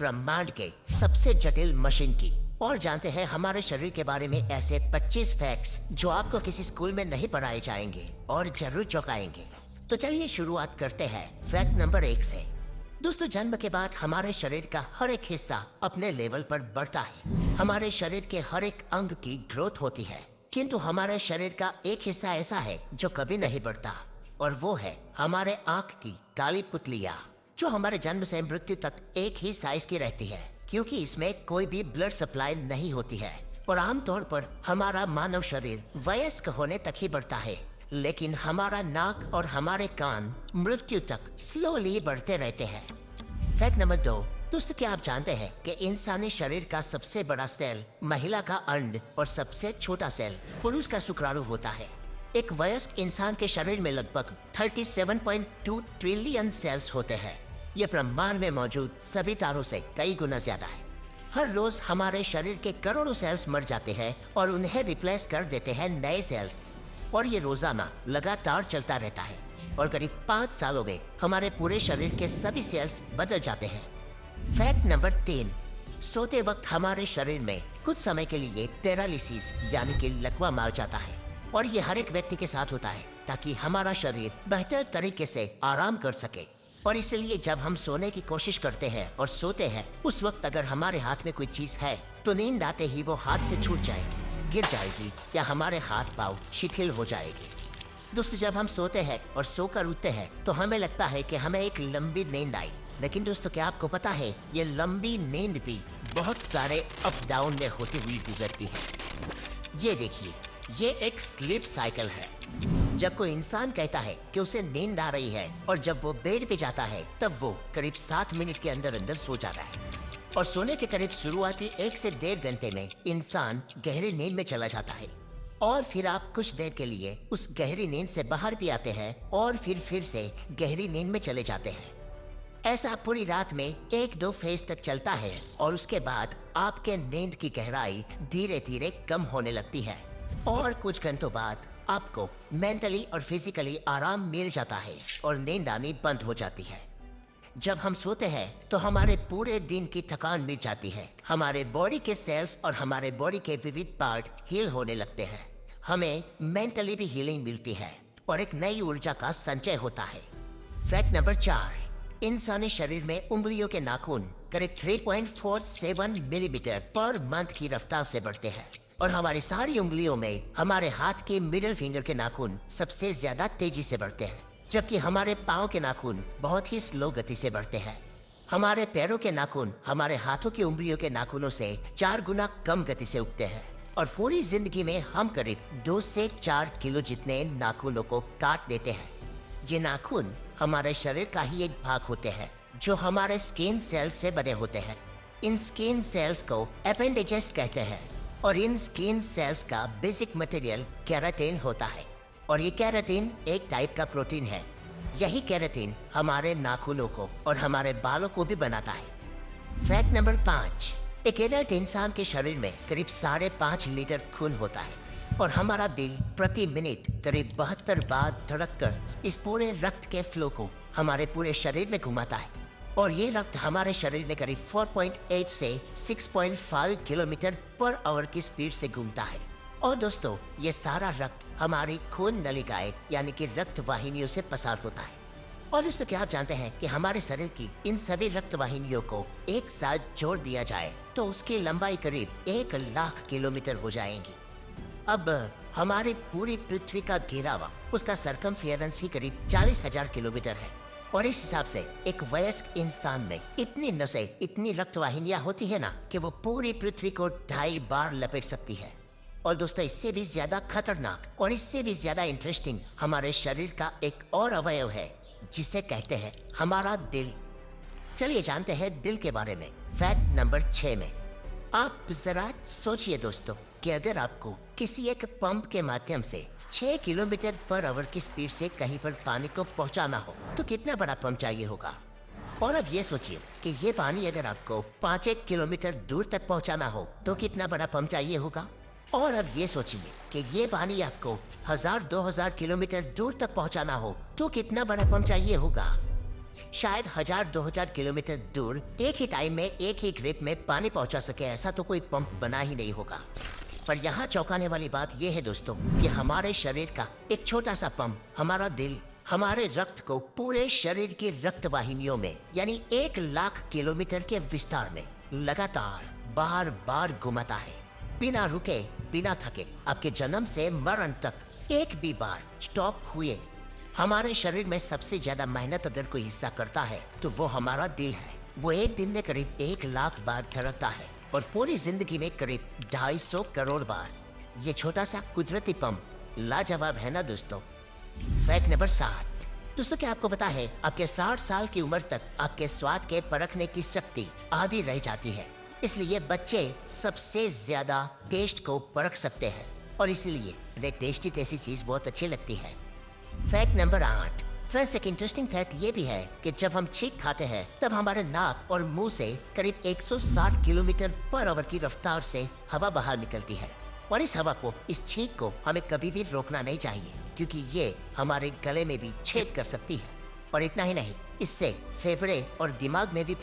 ब्रह्मांड के सबसे जटिल मशीन की। और जानते हैं हमारे शरीर के बारे में ऐसे 25 फैक्ट्स जो आपको किसी स्कूल में नहीं पढ़ाए जाएंगे और जरूर चौंकाएंगे। तो चलिए शुरुआत करते हैं फैक्ट नंबर 1 से। दोस्तों, जन्म के बाद हमारे शरीर का हर एक हिस्सा अपने लेवल पर बढ़ता है। हमारे शरीर के हर एक अंग की ग्रोथ होती है, किंतु हमारे शरीर का एक हिस्सा ऐसा है जो कभी नहीं बढ़ता, और वो है हमारे आंख की काली पुतलियाँ, जो हमारे जन्म से मृत्यु तक एक ही साइज की रहती है, क्योंकि इसमें कोई भी ब्लड सप्लाई नहीं होती है। और आमतौर पर हमारा मानव शरीर वयस्क होने तक ही बढ़ता है, लेकिन हमारा नाक और हमारे कान मृत्यु तक स्लोली बढ़ते रहते हैं। Fact number 2। दोस्तों, क्या आप जानते हैं कि इंसानी शरीर का सबसे बड़ा सेल महिला का अंड और सबसे छोटा सेल पुरुष का शुक्राणु होता है। एक वयस्क इंसान के शरीर में लगभग 37.2 ट्रिलियन सेल्स होते हैं। ये ब्रह्मांड में मौजूद सभी तारों से कई गुना ज्यादा है। हर रोज हमारे शरीर के करोड़ों सेल्स मर जाते हैं और उन्हें रिप्लेस कर देते हैं नए सेल्स, और ये रोजाना लगातार चलता रहता है। और करीब 5 सालों में हमारे पूरे शरीर के सभी सेल्स बदल जाते हैं। Fact number 3। सोते वक्त हमारे शरीर में कुछ समय के लिए पैरालिसिस यानी कि लकवा मार जाता है, और ये हर एक व्यक्ति के साथ होता है ताकि हमारा शरीर बेहतर तरीके से आराम कर सके। और इसलिए जब हम सोने की कोशिश करते हैं और सोते हैं, उस वक्त अगर हमारे हाथ में कोई चीज है तो नींद आते ही वो हाथ से छूट जाएगी, गिर जाएगी, या हमारे हाथ पांव शिथिल हो जाएगी। दोस्तों, जब हम सोते हैं और सोकर उठते हैं तो हमें लगता है कि हमें एक लंबी नींद आई, लेकिन दोस्तों, क्या आपको पता है ये लंबी नींद भी बहुत सारे अप डाउन में होती हुई गुजरती है। ये देखिए, ये एक स्लीप साइकिल है। जब कोई इंसान कहता है कि उसे नींद आ रही है और जब वो बेड पे जाता है तब वो करीब 7 मिनट के अंदर अंदर सो जाता है। और सोने के करीब शुरुआती 1 से 1.5 घंटे में इंसान गहरी नींद में चला जाता है, और फिर आप कुछ देर के लिए उस गहरी नींद से बाहर भी आते हैं और फिर से गहरी नींद में चले जाते हैं। ऐसा पूरी रात में 1-2 फेज तक चलता है, और उसके बाद आपके नींद की गहराई धीरे धीरे कम होने लगती है, और कुछ घंटों बाद आपको मेंटली और फिजिकली आराम मिल जाता है और नींद आनी बंद हो जाती है। जब हम सोते हैं तो हमारे पूरे दिन की थकान मिट जाती है, हमारे बॉडी के सेल्स और हमारे बॉडी के विविध पार्ट हील होने लगते हैं, हमें मेंटली भी हीलिंग मिलती है और एक नई ऊर्जा का संचय होता है। Fact number 4। इंसानी शरीर में उंगलियों के नाखून करीब 3.47 मिलीमीटर पर मंथ की रफ्तार से बढ़ते हैं, और हमारी सारी उंगलियों में हमारे हाथ के मिडिल फिंगर के नाखून सबसे ज्यादा तेजी से बढ़ते हैं, जबकि हमारे पाँव के नाखून बहुत ही स्लो गति से बढ़ते हैं। हमारे पैरों के नाखून हमारे हाथों की उंगलियों के नाखूनों से 4 गुना कम गति से उगते हैं, और पूरी जिंदगी में हम करीब 2 से 4 किलो जितने नाखूनों को काट देते हैं। ये नाखून हमारे शरीर का ही एक भाग होते हैं जो हमारे स्किन सेल्स से बने होते हैं। इन स्किन सेल्स को एपेंडेजेस कहते हैं, और इन स्किन सेल्स का बेसिक मटेरियल केराटिन होता है, और ये केराटिन एक टाइप का प्रोटीन है। यही केराटिन हमारे नाखूनों को और हमारे बालों को भी बनाता है। Fact number 5। एक एडल्ट इंसान के शरीर में करीब 5.5 लीटर खून होता है, और हमारा दिल प्रति मिनट करीब 72 बार धड़ककर इस पूरे रक्त के फ्लो को हमारे पूरे शरीर में घुमाता है, और ये रक्त हमारे शरीर में करीब 4.8 से 6.5 किलोमीटर पर आवर की स्पीड से घूमता है। और दोस्तों, ये सारा रक्त हमारी खून नलिकाएं यानी कि रक्त वाहिनियों से पसार होता है। और दोस्तों, क्या आप जानते हैं कि हमारे शरीर की इन सभी रक्त वाहिनियों को एक साथ जोड़ दिया जाए तो उसकी लंबाई करीब 1 लाख किलोमीटर हो जाएगी। अब हमारी पूरी पृथ्वी का घेरावा, उसका सरकमफेरेंस ही करीब 40,000 किलोमीटर है, और इस हिसाब से एक वयस्क इंसान में इतनी नसें, इतनी रक्त वाहिनियां होती है ना कि वो पूरी पृथ्वी को 2.5 बार लपेट सकती है। और दोस्तों, इससे भी ज्यादा खतरनाक और इससे भी ज्यादा इंटरेस्टिंग हमारे शरीर का एक और अवयव है जिसे कहते हैं हमारा दिल। चलिए जानते हैं दिल के बारे में फैक्ट नंबर 6 में। आप जरा सोचिए दोस्तों कि अगर आपको किसी एक पंप के माध्यम से 6 किलोमीटर पर आवर की स्पीड से कहीं पर पानी को पहुंचाना हो तो कितना बड़ा पंप चाहिए होगा। और अब ये सोचिए कि ये पानी अगर आपको 5 किलोमीटर दूर तक पहुंचाना हो तो कितना बड़ा पंप चाहिए होगा। और अब ये सोचिए कि ये पानी आपको 1000-2000 किलोमीटर दूर तक पहुंचाना हो तो कितना बड़ा पंप चाहिए होगा। शायद 1000-2000 किलोमीटर दूर एक ही टाइम में एक ही ग्रिप में पानी पहुंचा सके, ऐसा तो कोई पंप बना ही नहीं होगा। पर यहाँ चौंकाने वाली बात यह है दोस्तों कि हमारे शरीर का एक छोटा सा पंप, हमारा दिल, हमारे रक्त को पूरे शरीर की रक्त वाहिनियों में यानी 1 लाख किलोमीटर के विस्तार में लगातार बार बार घुमाता है, बिना रुके, बिना थके, आपके जन्म से मरण तक एक भी बार स्टॉप हुए। हमारे शरीर में सबसे ज्यादा मेहनत अगर कोई हिस्सा करता है तो वो हमारा दिल है। वो एक दिन में करीब 1 लाख बार धड़कता है और पूरी जिंदगी में करीब 250 करोड़ बार। ये छोटा सा कुदरती पंप लाजवाब है ना दोस्तों। Fact number 7। दोस्तों क्या आपको पता है आपके 60 साल की उम्र तक आपके स्वाद के परखने की शक्ति आधी रह जाती है, इसलिए बच्चे सबसे ज्यादा टेस्ट को परख सकते हैं और इसीलिए उन्हें टेस्टी टेस्टी चीज बहुत अच्छी लगती है। Fact number 8। फ्रेंड्स एक इंटरेस्टिंग फैक्ट ये भी है कि जब हम छींक खाते हैं तब हमारे नाक और मुंह से करीब 160 किलोमीटर पर आवर की रफ्तार से हवा बाहर निकलती है और इस हवा को, इस छींक को हमें कभी भी रोकना नहीं चाहिए क्योंकि ये हमारे गले में भी छेद कर सकती है। और इतना ही नहीं, इससे फेफड़े और दिमाग में भी